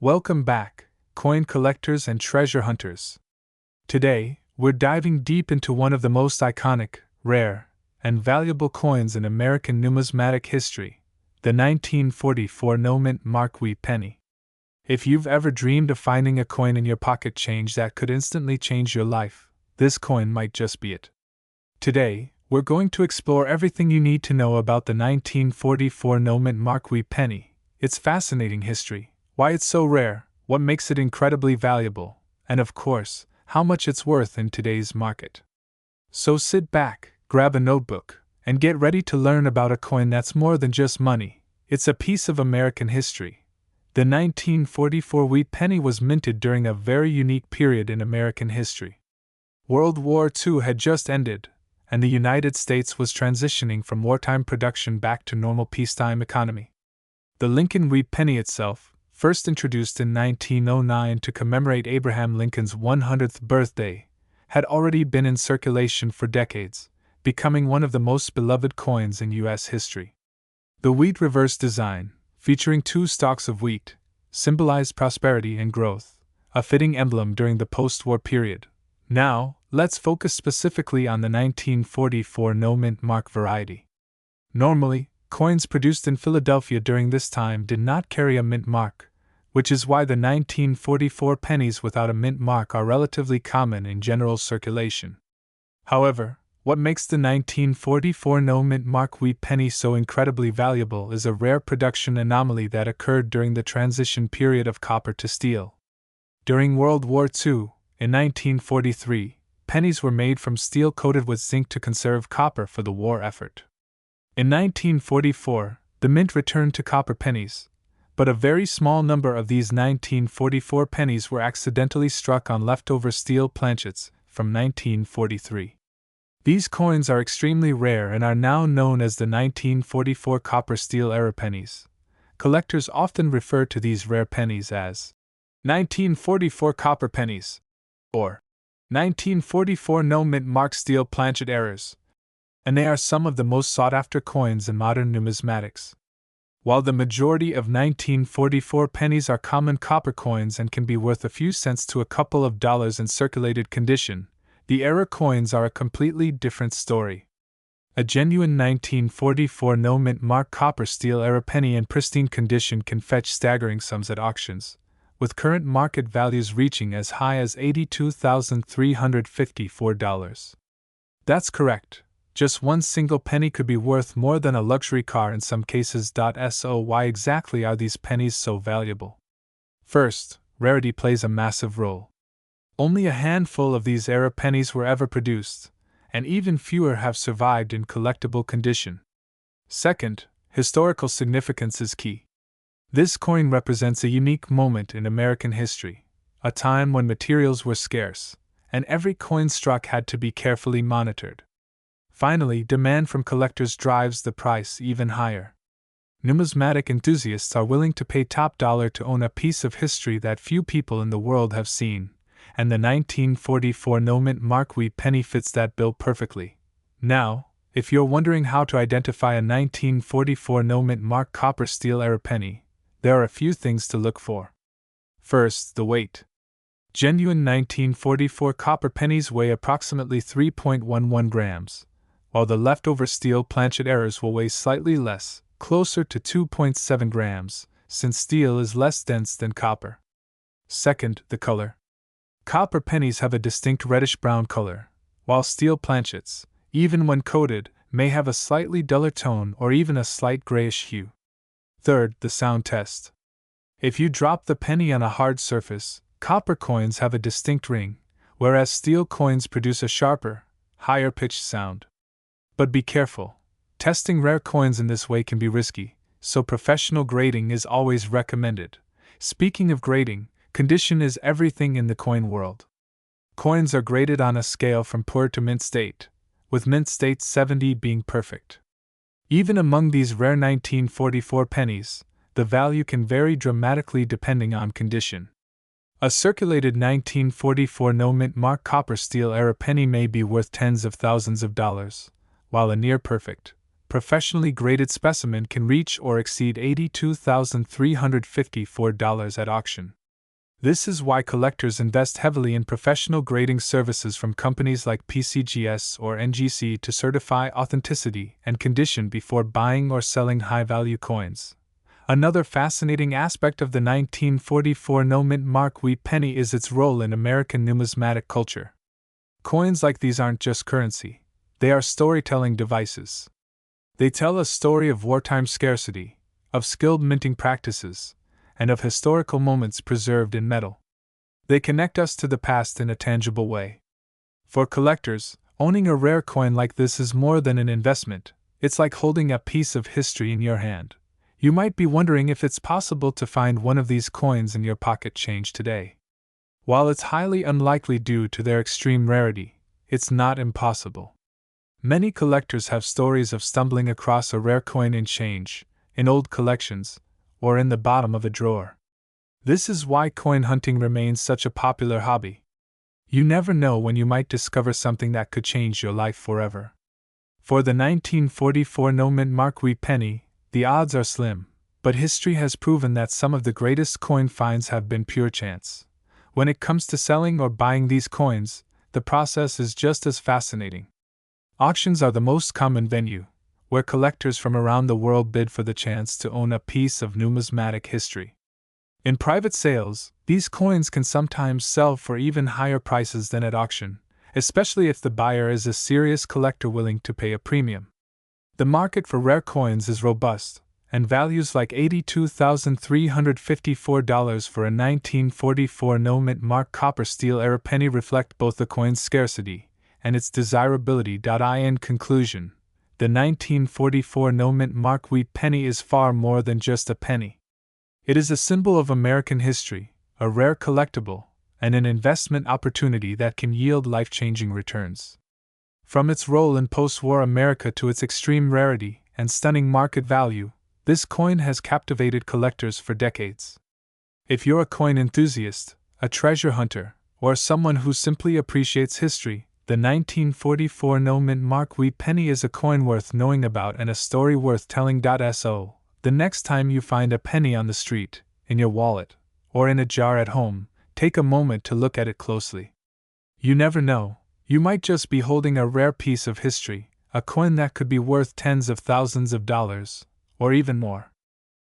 Welcome back, coin collectors and treasure hunters. Today, we're diving deep into one of the most iconic, rare, and valuable coins in American numismatic history, the 1944 no-mint mark Wheat Penny. If you've ever dreamed of finding a coin in your pocket change that could instantly change your life, this coin might just be it. Today, we're going to explore everything you need to know about the 1944 no-mint mark Wheat Penny, its fascinating history, why it's so rare, what makes it incredibly valuable, and of course, how much it's worth in today's market. So sit back, grab a notebook, and get ready to learn about a coin that's more than just money. It's a piece of American history. The 1944 Wheat Penny was minted during a very unique period in American history. World War II had just ended, and the United States was transitioning from wartime production back to normal peacetime economy. The Lincoln Wheat Penny itself, first introduced in 1909 to commemorate Abraham Lincoln's 100th birthday, had already been in circulation for decades, becoming one of the most beloved coins in U.S. history. The wheat reverse design, featuring two stalks of wheat, symbolized prosperity and growth, a fitting emblem during the post-war period. Now, let's focus specifically on the 1944 no-mint mark variety. Normally, coins produced in Philadelphia during this time did not carry a mint mark, which is why the 1944 pennies without a mint mark are relatively common in general circulation. However, what makes the 1944 no-mint mark Wheat Penny so incredibly valuable is a rare production anomaly that occurred during the transition period of copper to steel. During World War II, in 1943, pennies were made from steel coated with zinc to conserve copper for the war effort. In 1944, the mint returned to copper pennies, but a very small number of these 1944 pennies were accidentally struck on leftover steel planchets from 1943. These coins are extremely rare and are now known as the 1944 copper-steel era pennies. Collectors often refer to these rare pennies as 1944 copper pennies or 1944 no-mint mark steel planchet errors, and they are some of the most sought-after coins in modern numismatics. While the majority of 1944 pennies are common copper coins and can be worth a few cents to a couple of dollars in circulated condition, the era coins are a completely different story. A genuine 1944 no-mint mark copper steel era penny in pristine condition can fetch staggering sums at auctions, with current market values reaching as high as $82,354. That's correct. Just one single penny could be worth more than a luxury car in some cases. So why exactly are these pennies so valuable? First, rarity plays a massive role. Only a handful of these era pennies were ever produced, and even fewer have survived in collectible condition. Second, historical significance is key. This coin represents a unique moment in American history, a time when materials were scarce, and every coin struck had to be carefully monitored. Finally, demand from collectors drives the price even higher. Numismatic enthusiasts are willing to pay top dollar to own a piece of history that few people in the world have seen, and the 1944 no-mint mark Wheat Penny fits that bill perfectly. Now, if you're wondering how to identify a 1944 no-mint mark copper steel era penny, there are a few things to look for. First, the weight. Genuine 1944 copper pennies weigh approximately 3.11 grams, while the leftover steel planchet errors will weigh slightly less, closer to 2.7 grams, since steel is less dense than copper. Second, the color. Copper pennies have a distinct reddish-brown color, while steel planchets, even when coated, may have a slightly duller tone or even a slight grayish hue. Third, the sound test. If you drop the penny on a hard surface, copper coins have a distinct ring, whereas steel coins produce a sharper, higher-pitched sound. But be careful. Testing rare coins in this way can be risky, so professional grading is always recommended. Speaking of grading, condition is everything in the coin world. Coins are graded on a scale from poor to mint state, with mint state 70 being perfect. Even among these rare 1944 pennies, the value can vary dramatically depending on condition. A circulated 1944 no-mint mark copper steel era penny may be worth tens of thousands of dollars, while a near-perfect, professionally graded specimen can reach or exceed $82,354 at auction. This is why collectors invest heavily in professional grading services from companies like PCGS or NGC to certify authenticity and condition before buying or selling high-value coins. Another fascinating aspect of the 1944 no-mint mark wheat penny is its role in American numismatic culture. Coins like these aren't just currency, they are storytelling devices. They tell a story of wartime scarcity, of skilled minting practices, and of historical moments preserved in metal. They connect us to the past in a tangible way. For collectors, owning a rare coin like this is more than an investment, it's like holding a piece of history in your hand. You might be wondering if it's possible to find one of these coins in your pocket change today. While it's highly unlikely due to their extreme rarity, it's not impossible. Many collectors have stories of stumbling across a rare coin in change, in old collections, or in the bottom of a drawer. This is why coin hunting remains such a popular hobby. You never know when you might discover something that could change your life forever. For the 1944 no-mint mark wheat penny, the odds are slim, but history has proven that some of the greatest coin finds have been pure chance. When it comes to selling or buying these coins, the process is just as fascinating. Auctions are the most common venue, where collectors from around the world bid for the chance to own a piece of numismatic history. In private sales, these coins can sometimes sell for even higher prices than at auction, especially if the buyer is a serious collector willing to pay a premium. The market for rare coins is robust, and values like $82,354 for a 1944 no-mint mark copper steel era penny reflect both the coin's scarcity and its desirability. In conclusion, the 1944 no-mint mark wheat penny is far more than just a penny. It is a symbol of American history, a rare collectible, and an investment opportunity that can yield life-changing returns. From its role in post-war America to its extreme rarity and stunning market value, this coin has captivated collectors for decades. If you're a coin enthusiast, a treasure hunter, or someone who simply appreciates history, the 1944 no-mint mark wheat penny is a coin worth knowing about and a story worth telling. So, the next time you find a penny on the street, in your wallet, or in a jar at home, take a moment to look at it closely. You never know, you might just be holding a rare piece of history, a coin that could be worth tens of thousands of dollars, or even more.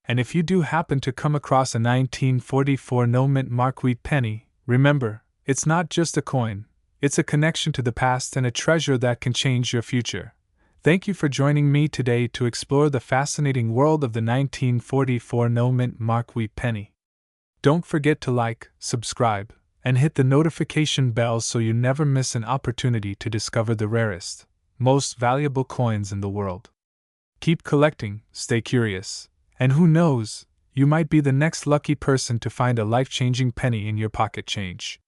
And if you do happen to come across a 1944 no-mint mark wheat penny, remember, it's not just a coin, it's a connection to the past and a treasure that can change your future. Thank you for joining me today to explore the fascinating world of the 1944 no-mint mark wheat penny. Don't forget to like, subscribe, and hit the notification bell so you never miss an opportunity to discover the rarest, most valuable coins in the world. Keep collecting, stay curious, and who knows, you might be the next lucky person to find a life-changing penny in your pocket change.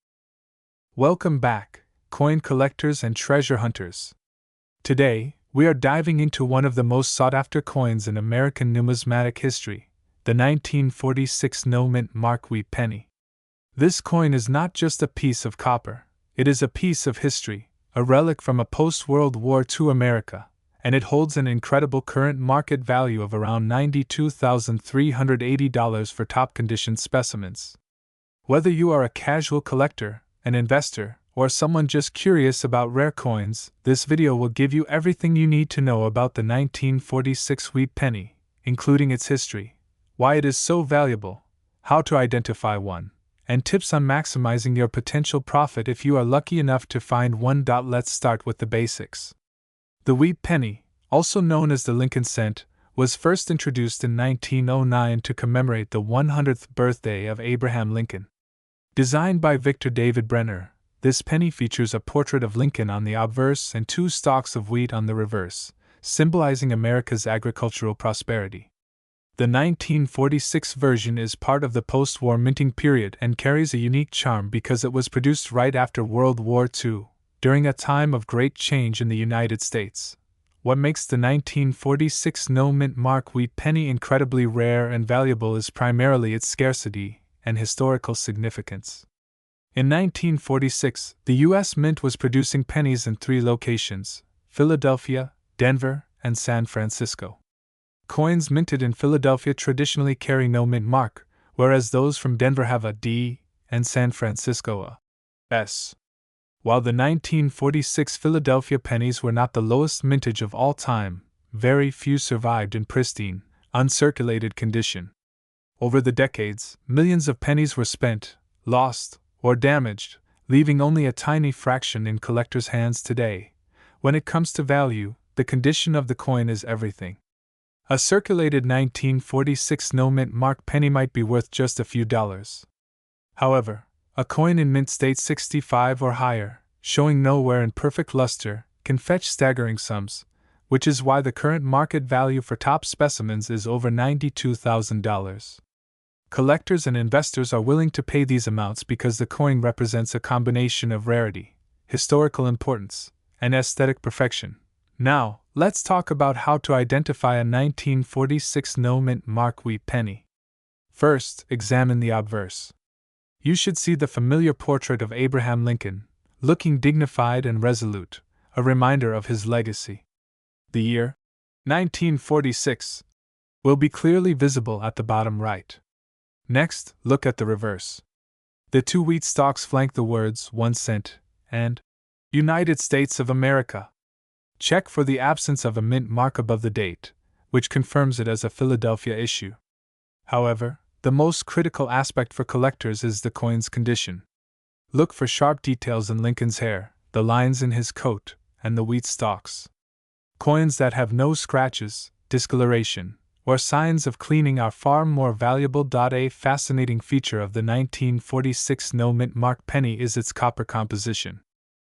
Welcome back, coin collectors and treasure hunters. Today, we are diving into one of the most sought-after coins in American numismatic history, the 1946 no-mint mark wheat penny. This coin is not just a piece of copper, it is a piece of history, a relic from a post-World War II America, and it holds an incredible current market value of around $92,380 for top-condition specimens. Whether you are a casual collector, an investor, or someone just curious about rare coins, this video will give you everything you need to know about the 1946 wheat penny, including its history, why it is so valuable, how to identify one, and tips on maximizing your potential profit if you are lucky enough to find one. Let's start with the basics. The wheat penny, also known as the Lincoln cent, was first introduced in 1909 to commemorate the 100th birthday of Abraham Lincoln. Designed by Victor David Brenner, this penny features a portrait of Lincoln on the obverse and two stalks of wheat on the reverse, symbolizing America's agricultural prosperity. The 1946 version is part of the post-war minting period and carries a unique charm because it was produced right after World War II, during a time of great change in the United States. What makes the 1946 no-mint mark wheat penny incredibly rare and valuable is primarily its scarcity and historical significance. In 1946, the U.S. Mint was producing pennies in 3 locations: Philadelphia, Denver, and San Francisco. Coins minted in Philadelphia traditionally carry no mint mark, whereas those from Denver have a D and San Francisco a S. While the 1946 Philadelphia pennies were not the lowest mintage of all time, very few survived in pristine, uncirculated condition. Over the decades, millions of pennies were spent, lost, or damaged, leaving only a tiny fraction in collectors' hands today. When it comes to value, the condition of the coin is everything. A circulated 1946 no-mint mark penny might be worth just a few dollars. However, a coin in mint state 65 or higher, showing no wear and perfect luster, can fetch staggering sums, which is why the current market value for top specimens is over $92,000. Collectors and investors are willing to pay these amounts because the coin represents a combination of rarity, historical importance, and aesthetic perfection. Now, let's talk about how to identify a 1946 no-mint mark wheat penny. First, examine the obverse. You should see the familiar portrait of Abraham Lincoln, looking dignified and resolute, a reminder of his legacy. The year, 1946, will be clearly visible at the bottom right. Next, look at the reverse. The two wheat stalks flank the words 1 cent and United States of America. Check for the absence of a mint mark above the date, which confirms it as a Philadelphia issue. However, the most critical aspect for collectors is the coin's condition. Look for sharp details in Lincoln's hair, the lines in his coat, and the wheat stalks. Coins that have no scratches, discoloration, or signs of cleaning are far more valuable. A fascinating feature of the 1946 no-mint mark penny is its copper composition.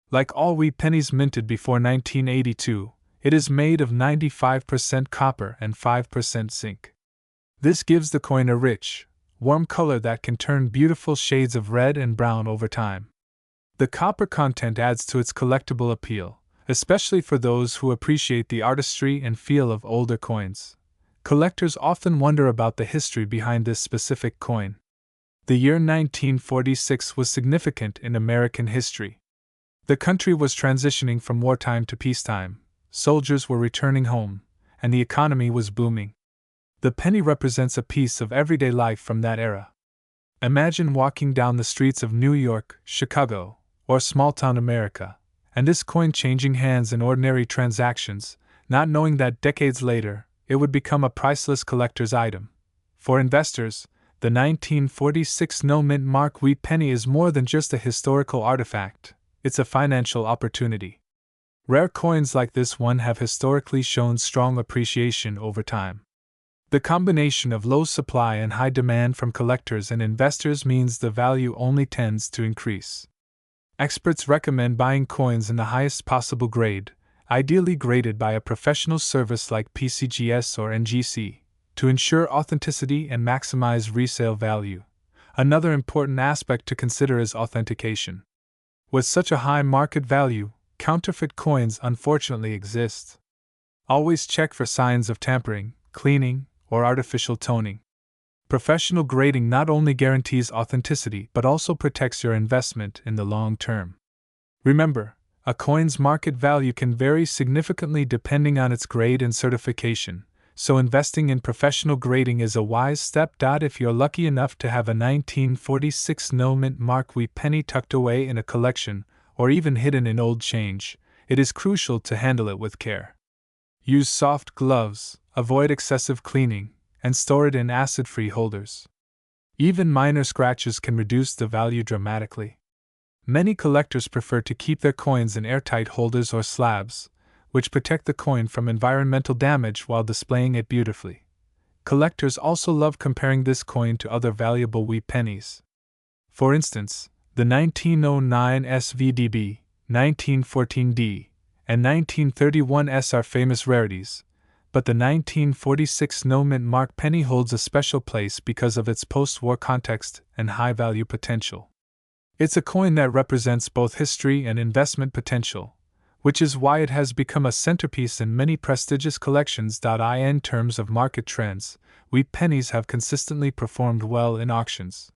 Like all wheat pennies minted before 1982, it is made of 95% copper and 5% zinc. This gives the coin a rich, warm color that can turn beautiful shades of red and brown over time. The copper content adds to its collectible appeal, especially for those who appreciate the artistry and feel of older coins. Collectors often wonder about the history behind this specific coin. The year 1946 was significant in American history. The country was transitioning from wartime to peacetime, soldiers were returning home, and the economy was booming. The penny represents a piece of everyday life from that era. Imagine walking down the streets of New York, Chicago, or small-town America, and this coin changing hands in ordinary transactions, not knowing that decades later, it would become a priceless collector's item. For investors, the 1946 no-mint mark wheat penny is more than just a historical artifact, it's a financial opportunity. Rare coins like this one have historically shown strong appreciation over time. The combination of low supply and high demand from collectors and investors means the value only tends to increase. Experts recommend buying coins in the highest possible grade, ideally graded by a professional service like PCGS or NGC, to ensure authenticity and maximize resale value. Another important aspect to consider is authentication. With such a high market value, counterfeit coins unfortunately exist. Always check for signs of tampering, cleaning, or artificial toning. Professional grading not only guarantees authenticity but also protects your investment in the long term. Remember, a coin's market value can vary significantly depending on its grade and certification, so investing in professional grading is a wise step. If you're lucky enough to have a 1946 no-mint mark wheat penny tucked away in a collection, or even hidden in old change, it is crucial to handle it with care. Use soft gloves, avoid excessive cleaning, and store it in acid-free holders. Even minor scratches can reduce the value dramatically. Many collectors prefer to keep their coins in airtight holders or slabs, which protect the coin from environmental damage while displaying it beautifully. Collectors also love comparing this coin to other valuable wheat pennies. For instance, the 1909 S VDB, 1914D, and 1931S are famous rarities, but the 1946 no-mint mark penny holds a special place because of its post-war context and high-value potential. It's a coin that represents both history and investment potential, which is why it has become a centerpiece in many prestigious collections. In terms of market trends, wheat pennies have consistently performed well in auctions.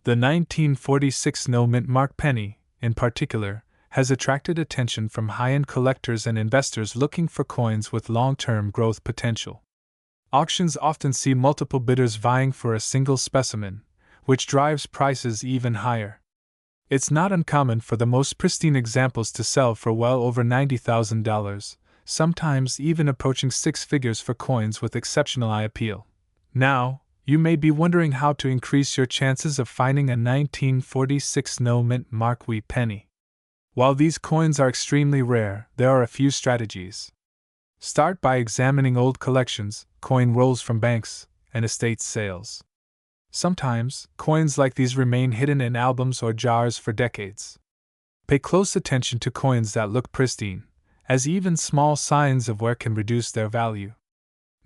The 1946 no-mint mark penny, in particular, has attracted attention from high-end collectors and investors looking for coins with long-term growth potential. Auctions often see multiple bidders vying for a single specimen, which drives prices even higher. It's not uncommon for the most pristine examples to sell for well over $90,000, sometimes even approaching six figures for coins with exceptional eye appeal. Now, you may be wondering how to increase your chances of finding a 1946 no-mint mark wheat penny. While these coins are extremely rare, there are a few strategies. Start by examining old collections, coin rolls from banks, and estate sales. Sometimes, coins like these remain hidden in albums or jars for decades. Pay close attention to coins that look pristine, as even small signs of wear can reduce their value.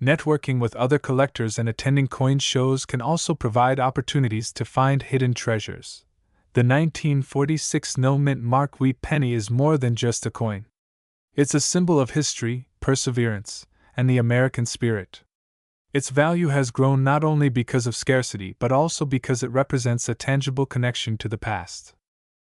Networking with other collectors and attending coin shows can also provide opportunities to find hidden treasures. The 1946 no-mint mark wheat penny is more than just a coin. It's a symbol of history, perseverance, and the American spirit. Its value has grown not only because of scarcity but also because it represents a tangible connection to the past.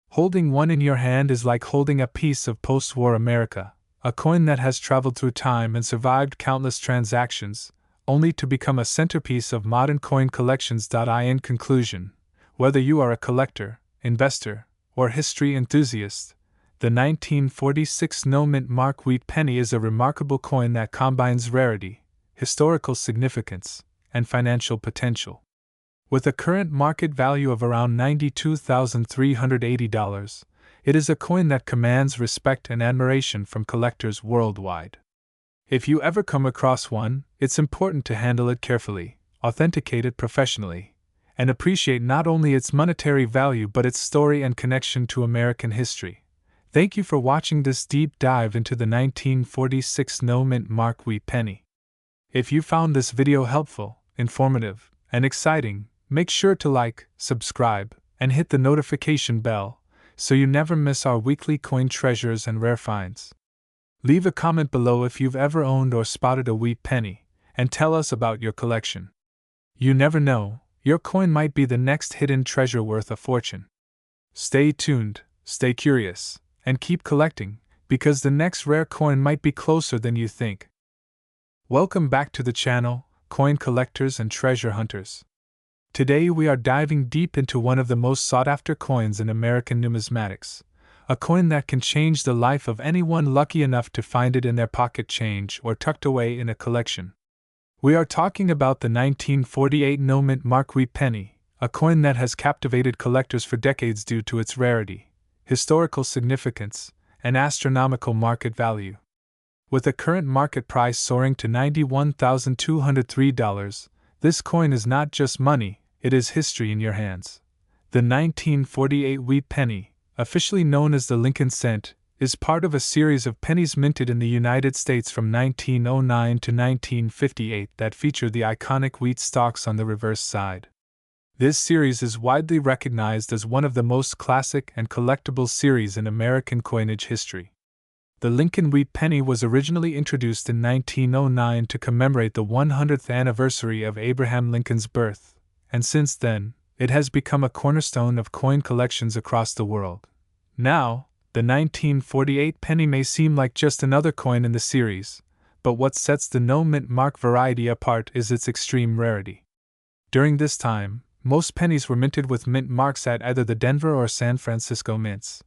Holding one in your hand is like holding a piece of post-war America, a coin that has traveled through time and survived countless transactions, only to become a centerpiece of modern coin collections. In conclusion, whether you are a collector, investor, or history enthusiast, the 1946 no-mint mark wheat penny is a remarkable coin that combines rarity, historical significance, and financial potential. With a current market value of around $92,380, it is a coin that commands respect and admiration from collectors worldwide. If you ever come across one, it's important to handle it carefully, authenticate it professionally, and appreciate not only its monetary value but its story and connection to American history. Thank you for watching this deep dive into the 1946 no-mint mark wheat penny. If you found this video helpful, informative, and exciting, make sure to like, subscribe, and hit the notification bell so you never miss our weekly coin treasures and rare finds. Leave a comment below if you've ever owned or spotted a wheat penny, and tell us about your collection. You never know, your coin might be the next hidden treasure worth a fortune. Stay tuned, stay curious, and keep collecting, because the next rare coin might be closer than you think. Welcome back to the channel, coin collectors and treasure hunters. Today we are diving deep into one of the most sought-after coins in American numismatics, a coin that can change the life of anyone lucky enough to find it in their pocket change or tucked away in a collection. We are talking about the 1948 no-mint mark wheat penny, a coin that has captivated collectors for decades due to its rarity, historical significance, and astronomical market value. With a current market price soaring to $91,203, this coin is not just money, it is history in your hands. The 1948 wheat penny, officially known as the Lincoln cent, is part of a series of pennies minted in the United States from 1909 to 1958 that feature the iconic wheat stalks on the reverse side. This series is widely recognized as one of the most classic and collectible series in American coinage history. The Lincoln wheat penny was originally introduced in 1909 to commemorate the 100th anniversary of Abraham Lincoln's birth, and since then, it has become a cornerstone of coin collections across the world. Now, the 1948 penny may seem like just another coin in the series, but what sets the no-mint mark variety apart is its extreme rarity. During this time, most pennies were minted with mint marks at either the Denver or San Francisco mints.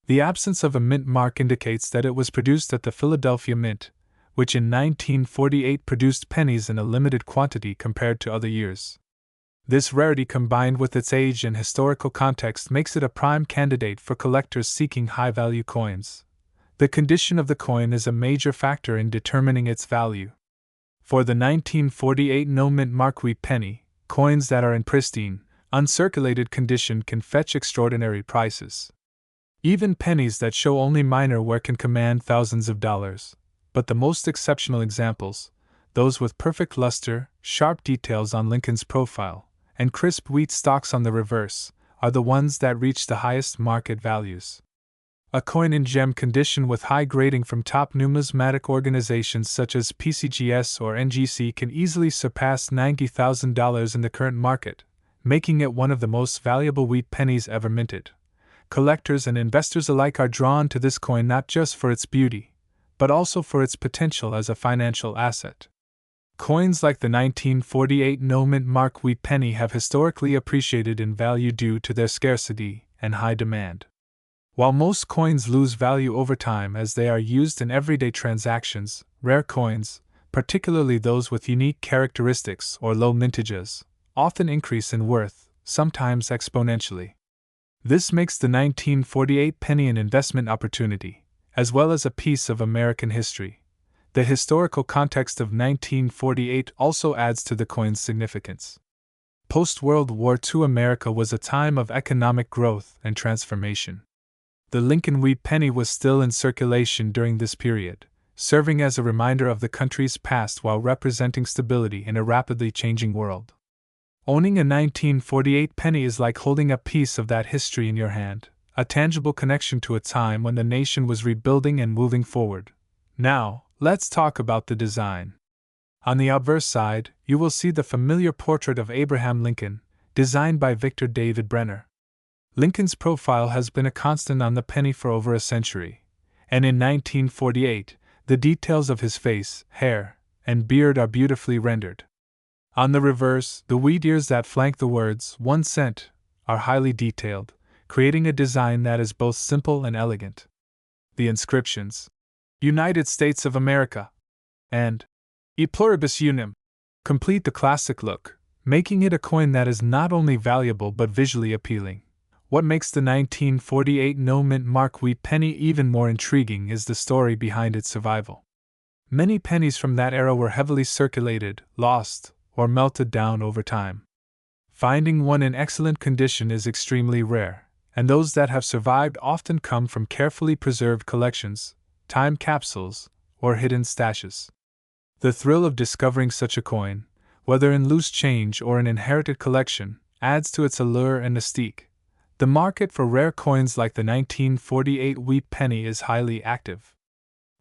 The absence of a mint mark indicates that it was produced at the Philadelphia Mint, which in 1948 produced pennies in a limited quantity compared to other years. This rarity combined with its age and historical context makes it a prime candidate for collectors seeking high-value coins. The condition of the coin is a major factor in determining its value. For the 1948 no-mint mark wheat penny, coins that are in pristine, uncirculated condition can fetch extraordinary prices. Even pennies that show only minor wear can command thousands of dollars, but the most exceptional examples, those with perfect luster, sharp details on Lincoln's profile, and crisp wheat stalks on the reverse, are the ones that reach the highest market values. A coin in gem condition with high grading from top numismatic organizations such as PCGS or NGC can easily surpass $90,000 in the current market, making it one of the most valuable wheat pennies ever minted. collectors and investors alike are drawn to this coin not just for its beauty, but also for its potential as a financial asset. Coins like the 1948 no-mint mark Wheat Penny have historically appreciated in value due to their scarcity and high demand. While most coins lose value over time as they are used in everyday transactions, rare coins, particularly those with unique characteristics or low mintages, often increase in worth, sometimes exponentially. This makes the 1948 penny an investment opportunity, as well as a piece of American history. The historical context of 1948 also adds to the coin's significance. Post-World War II America was a time of economic growth and transformation. The Lincoln Wheat Penny was still in circulation during this period, serving as a reminder of the country's past while representing stability in a rapidly changing world. Owning a 1948 penny is like holding a piece of that history in your hand, a tangible connection to a time when the nation was rebuilding and moving forward. Now, let's talk about the design. On the obverse side, you will see the familiar portrait of Abraham Lincoln, designed by Victor David Brenner. Lincoln's profile has been a constant on the penny for over a century, and in 1948, the details of his face, hair, and beard are beautifully rendered. On the reverse, the wheat ears that flank the words 1 cent are highly detailed, creating a design that is both simple and elegant. The inscriptions, United States of America, and E pluribus unum, complete the classic look, making it a coin that is not only valuable but visually appealing. What makes the 1948 no-mint mark Wheat Penny even more intriguing is the story behind its survival. Many pennies from that era were heavily circulated, lost, or melted down over time. Finding one in excellent condition is extremely rare, and those that have survived often come from carefully preserved collections, time capsules, or hidden stashes. The thrill of discovering such a coin, whether in loose change or an inherited collection, adds to its allure and mystique. The market for rare coins like the 1948 Wheat Penny is highly active.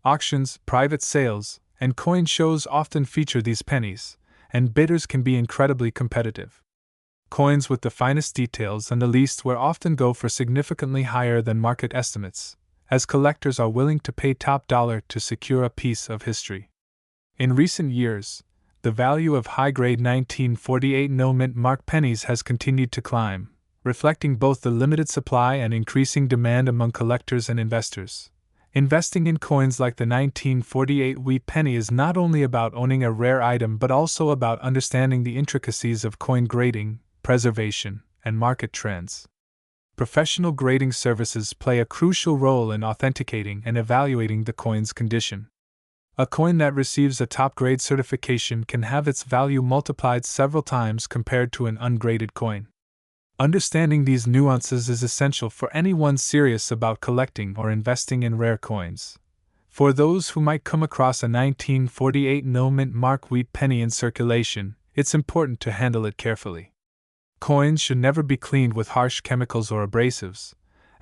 Auctions, private sales, and coin shows often feature these pennies, and bidders can be incredibly competitive. Coins with the finest details and the least wear often go for significantly higher than market estimates, as collectors are willing to pay top dollar to secure a piece of history. In recent years, the value of high-grade 1948 no-mint mark pennies has continued to climb, reflecting both the limited supply and increasing demand among collectors and investors. Investing in coins like the 1948 Wheat Penny is not only about owning a rare item but also about understanding the intricacies of coin grading, preservation, and market trends. Professional grading services play a crucial role in authenticating and evaluating the coin's condition. A coin that receives a top-grade certification can have its value multiplied several times compared to an ungraded coin. Understanding these nuances is essential for anyone serious about collecting or investing in rare coins. For those who might come across a 1948 no-mint mark Wheat Penny in circulation, it's important to handle it carefully. Coins should never be cleaned with harsh chemicals or abrasives,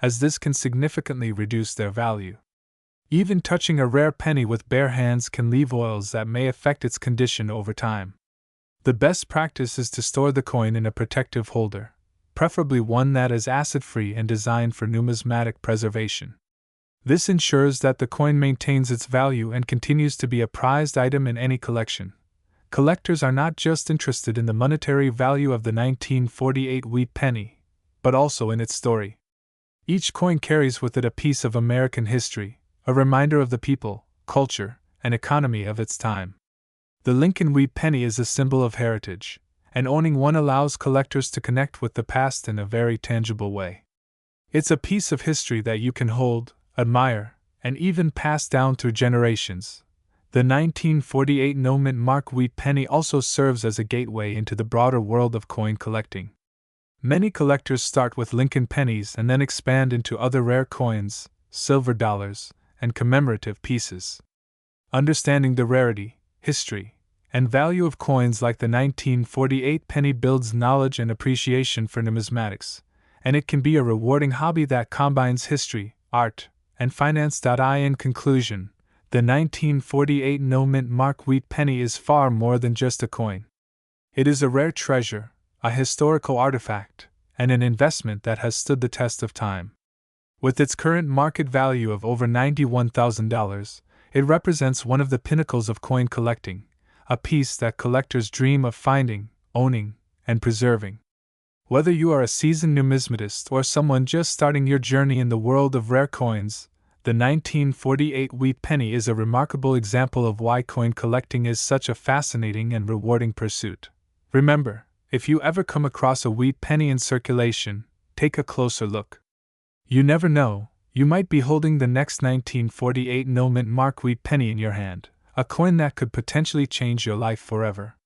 as this can significantly reduce their value. Even touching a rare penny with bare hands can leave oils that may affect its condition over time. The best practice is to store the coin in a protective holder, preferably one that is acid-free and designed for numismatic preservation. This ensures that the coin maintains its value and continues to be a prized item in any collection. Collectors are not just interested in the monetary value of the 1948 Wheat Penny, but also in its story. Each coin carries with it a piece of American history, a reminder of the people, culture, and economy of its time. The Lincoln Wheat Penny is a symbol of heritage, and owning one allows collectors to connect with the past in a very tangible way. It's a piece of history that you can hold, admire, and even pass down through generations. The 1948 no-mint mark Wheat Penny also serves as a gateway into the broader world of coin collecting. Many collectors start with Lincoln pennies and then expand into other rare coins, silver dollars, and commemorative pieces. Understanding the rarity, history, and value of coins like the 1948 penny builds knowledge and appreciation for numismatics, and it can be a rewarding hobby that combines history, art, and finance. In conclusion, the 1948 no-mint mark Wheat Penny is far more than just a coin. It is a rare treasure, a historical artifact, and an investment that has stood the test of time. With its current market value of over $91,000, it represents one of the pinnacles of coin collecting, a piece that collectors dream of finding, owning, and preserving. Whether you are a seasoned numismatist or someone just starting your journey in the world of rare coins, the 1948 Wheat Penny is a remarkable example of why coin collecting is such a fascinating and rewarding pursuit. Remember, if you ever come across a wheat penny in circulation, take a closer look. You never know, you might be holding the next 1948 no-mint mark wheat penny in your hand, a coin that could potentially change your life forever.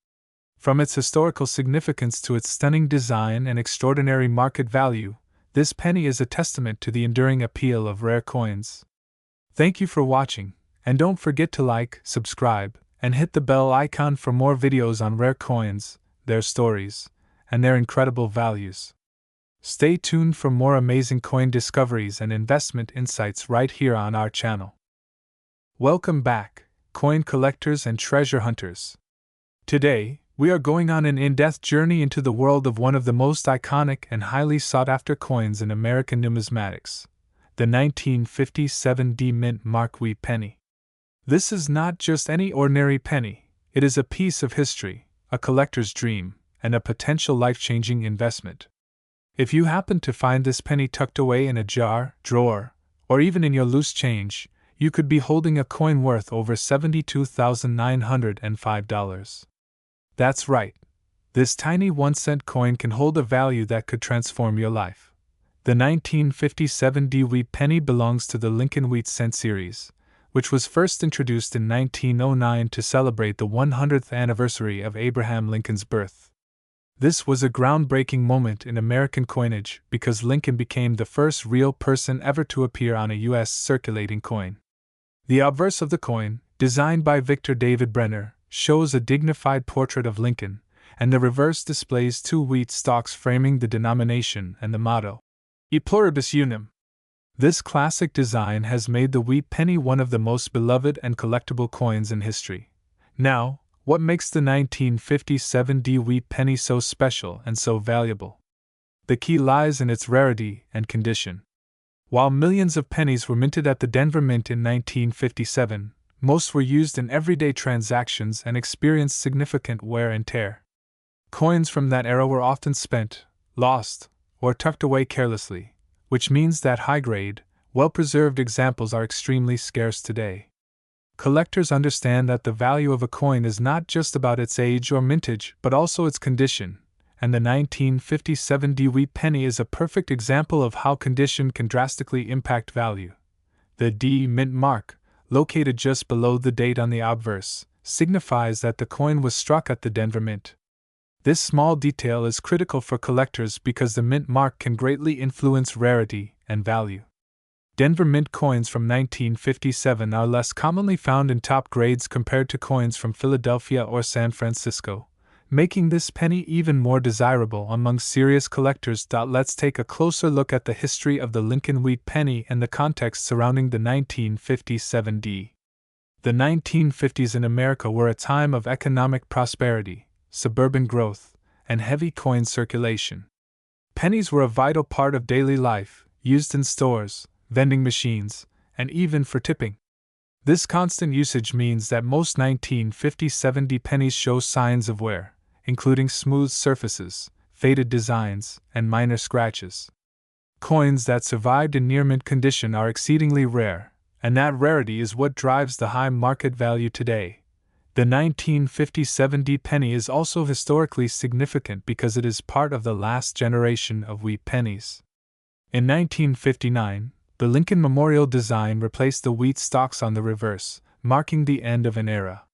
From its historical significance to its stunning design and extraordinary market value, this penny is a testament to the enduring appeal of rare coins. Thank you for watching, and don't forget to like, subscribe, and hit the bell icon for more videos on rare coins, their stories, and their incredible values. Stay tuned for more amazing coin discoveries and investment insights right here on our channel. Welcome back, coin collectors and treasure hunters. Today, we are going on an in-depth journey into the world of one of the most iconic and highly sought-after coins in American numismatics, the 1957 D Mint Mark Wheat Penny. This is not just any ordinary penny, it is a piece of history, a collector's dream, and a potential life-changing investment. If you happen to find this penny tucked away in a jar, drawer, or even in your loose change, you could be holding a coin worth over $72,905. That's right. This tiny 1-cent coin can hold a value that could transform your life. The 1957 D Wheat Penny belongs to the Lincoln Wheat Cent series, which was first introduced in 1909 to celebrate the 100th anniversary of Abraham Lincoln's birth. This was a groundbreaking moment in American coinage because Lincoln became the first real person ever to appear on a U.S. circulating coin. The obverse of the coin, designed by Victor David Brenner, shows a dignified portrait of Lincoln, and the reverse displays two wheat stalks framing the denomination and the motto, E pluribus unum. This classic design has made the wheat penny one of the most beloved and collectible coins in history. Now, what makes the 1957 D Wheat Penny so special and so valuable? The key lies in its rarity and condition. While millions of pennies were minted at the Denver Mint in 1957, most were used in everyday transactions and experienced significant wear and tear. Coins from that era were often spent, lost, or tucked away carelessly, which means that high-grade, well-preserved examples are extremely scarce today. Collectors understand that the value of a coin is not just about its age or mintage but also its condition, and the 1957 D Wheat Penny is a perfect example of how condition can drastically impact value. The D Mint mark, located just below the date on the obverse, signifies that the coin was struck at the Denver Mint. This small detail is critical for collectors because the mint mark can greatly influence rarity and value. Denver Mint coins from 1957 are less commonly found in top grades compared to coins from Philadelphia or San Francisco, making this penny even more desirable among serious collectors. Let's take a closer look at the history of the Lincoln Wheat Penny and the context surrounding the 1957 D. The 1950s in America were a time of economic prosperity, suburban growth, and heavy coin circulation. Pennies were a vital part of daily life, used in stores, vending machines, and even for tipping. This constant usage means that most 1957 D pennies show signs of wear, including smooth surfaces, faded designs, and minor scratches. Coins that survived in near-mint condition are exceedingly rare, and that rarity is what drives the high market value today. The 1957 D penny is also historically significant because it is part of the last generation of wheat pennies. In 1959, the Lincoln Memorial design replaced the wheat stalks on the reverse, marking the end of an era.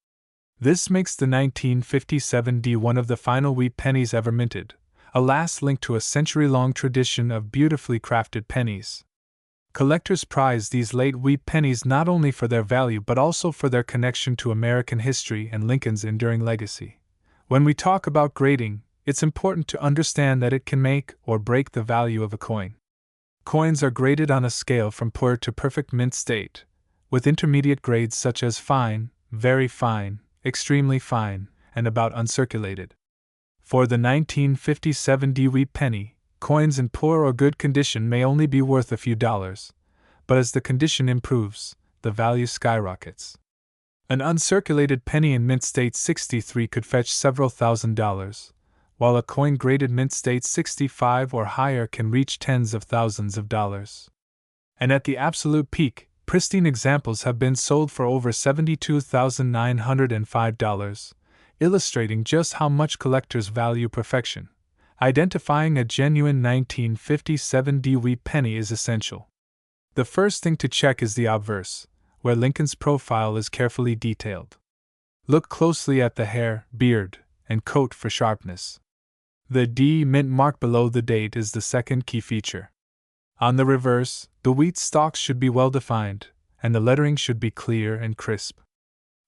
This makes the 1957 D one of the final wheat pennies ever minted, a last link to a century-long tradition of beautifully crafted pennies. Collectors prize these late wheat pennies not only for their value but also for their connection to American history and Lincoln's enduring legacy. When we talk about grading, it's important to understand that it can make or break the value of a coin. Coins are graded on a scale from poor to perfect mint state, with intermediate grades such as fine, very fine, extremely fine, and about uncirculated. For the 1957 D Wheat Penny, Coins in poor or good condition may only be worth a few dollars, but as the condition improves, the value skyrockets. An uncirculated penny in mint state 63 could fetch several $1,000s, while a coin graded mint state 65 or higher can reach tens of thousands of dollars. And at the absolute peak, pristine examples have been sold for over $72,905, illustrating just how much collectors value perfection. Identifying a genuine 1957 Wheat penny is essential. The first thing to check is the obverse, where Lincoln's profile is carefully detailed. Look closely at the hair, beard, and coat for sharpness. The D mint mark below the date is the second key feature. On the reverse, the wheat stalks should be well defined, and the lettering should be clear and crisp.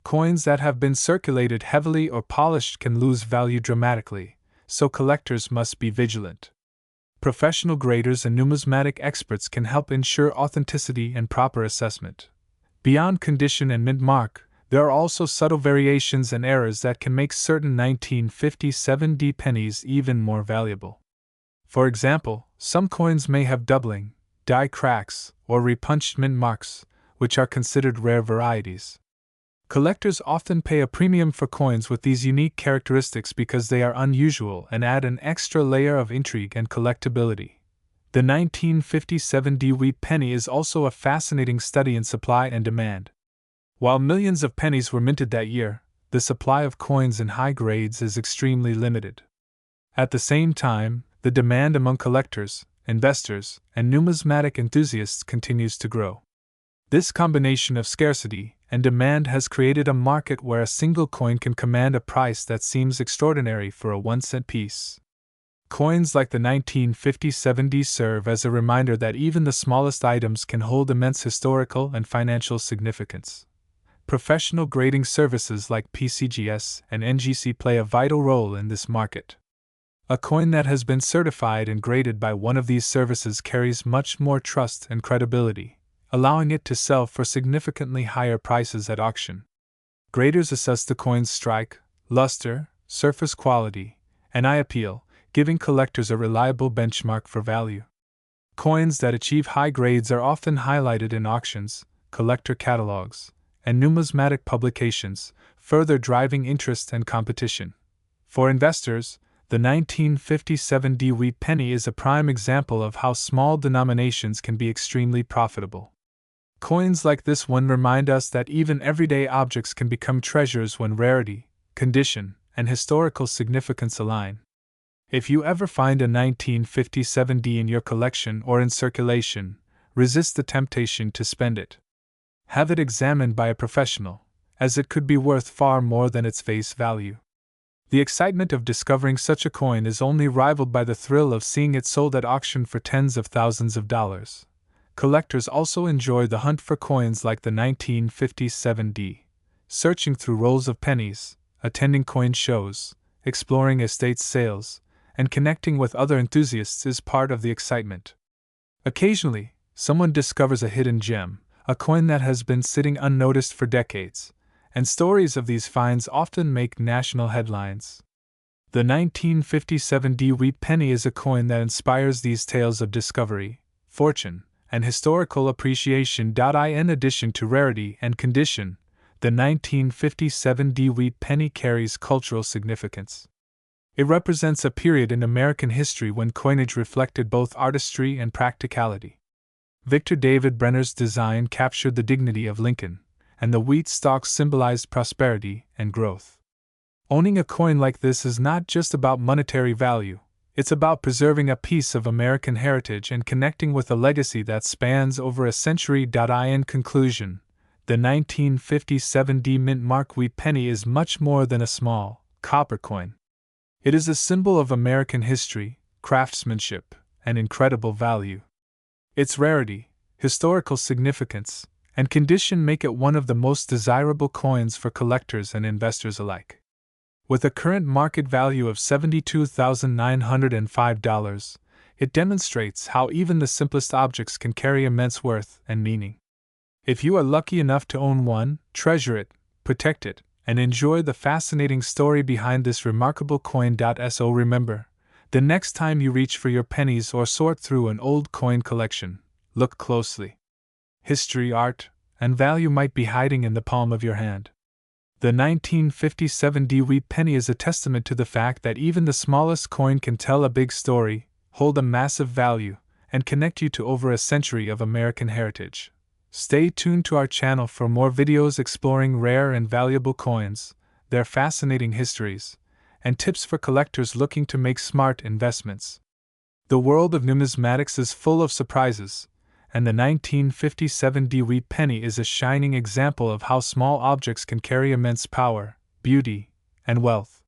Coins that have been circulated heavily or polished can lose value dramatically, so collectors must be vigilant. Professional graders and numismatic experts can help ensure authenticity and proper assessment. Beyond condition and mint mark, there are also subtle variations and errors that can make certain 1957 pennies even more valuable. For example, some coins may have doubling, die cracks, or repunched mint marks, which are considered rare varieties. Collectors often pay a premium for coins with these unique characteristics because they are unusual and add an extra layer of intrigue and collectability. The 1957 Wheat penny is also a fascinating study in supply and demand. While millions of pennies were minted that year, the supply of coins in high grades is extremely limited. At the same time, the demand among collectors, investors, and numismatic enthusiasts continues to grow. This combination of scarcity and demand has created a market where a single coin can command a price that seems extraordinary for a 1-cent piece. Coins like the 1957 serve as a reminder that even the smallest items can hold immense historical and financial significance. Professional grading services like PCGS and NGC play a vital role in this market. A coin that has been certified and graded by one of these services carries much more trust and credibility, allowing it to sell for significantly higher prices at auction. Graders assess the coin's strike, luster, surface quality, and eye appeal, giving collectors a reliable benchmark for value. Coins that achieve high grades are often highlighted in auctions, collector catalogs, and numismatic publications, further driving interest and competition. For investors, the 1957 Wheat penny is a prime example of how small denominations can be extremely profitable. Coins like this one remind us that even everyday objects can become treasures when rarity, condition, and historical significance align. If you ever find a 1957 in your collection or in circulation, resist the temptation to spend it. Have it examined by a professional, as it could be worth far more than its face value. The excitement of discovering such a coin is only rivaled by the thrill of seeing it sold at auction for tens of thousands of dollars. Collectors also enjoy the hunt for coins like the 1957 searching through rolls of pennies, attending coin shows, exploring estate sales, and connecting with other enthusiasts is part of the excitement. Occasionally, someone discovers a hidden gem, a coin that has been sitting unnoticed for decades, and stories of these finds often make national headlines. The 1957 Wheat penny is a coin that inspires these tales of discovery, fortune, and historical appreciation. In addition to rarity and condition, the 1957 Wheat penny carries cultural significance. It represents a period in American history when coinage reflected both artistry and practicality. Victor David Brenner's design captured the dignity of Lincoln, and the wheat stalks symbolized prosperity and growth. Owning a coin like this is not just about monetary value, it's about preserving a piece of American heritage and connecting with a legacy that spans over a century. In conclusion, the 1957 mint mark Wheat penny is much more than a small, copper coin. It is a symbol of American history, craftsmanship, and incredible value. Its rarity, historical significance, and condition make it one of the most desirable coins for collectors and investors alike. With a current market value of $72,905, it demonstrates how even the simplest objects can carry immense worth and meaning. If you are lucky enough to own one, treasure it, protect it, and enjoy the fascinating story behind this remarkable coin. So remember, The next time you reach for your pennies or sort through an old coin collection, look closely. History, art, and value might be hiding in the palm of your hand. The 1957 Wheat Penny is a testament to the fact that even the smallest coin can tell a big story, hold a massive value, and connect you to over a century of American heritage. Stay tuned to our channel for more videos exploring rare and valuable coins, their fascinating histories, and tips for collectors looking to make smart investments. The world of numismatics is full of surprises, and the 1957 Wheat Penny is a shining example of how small objects can carry immense power, beauty, and wealth.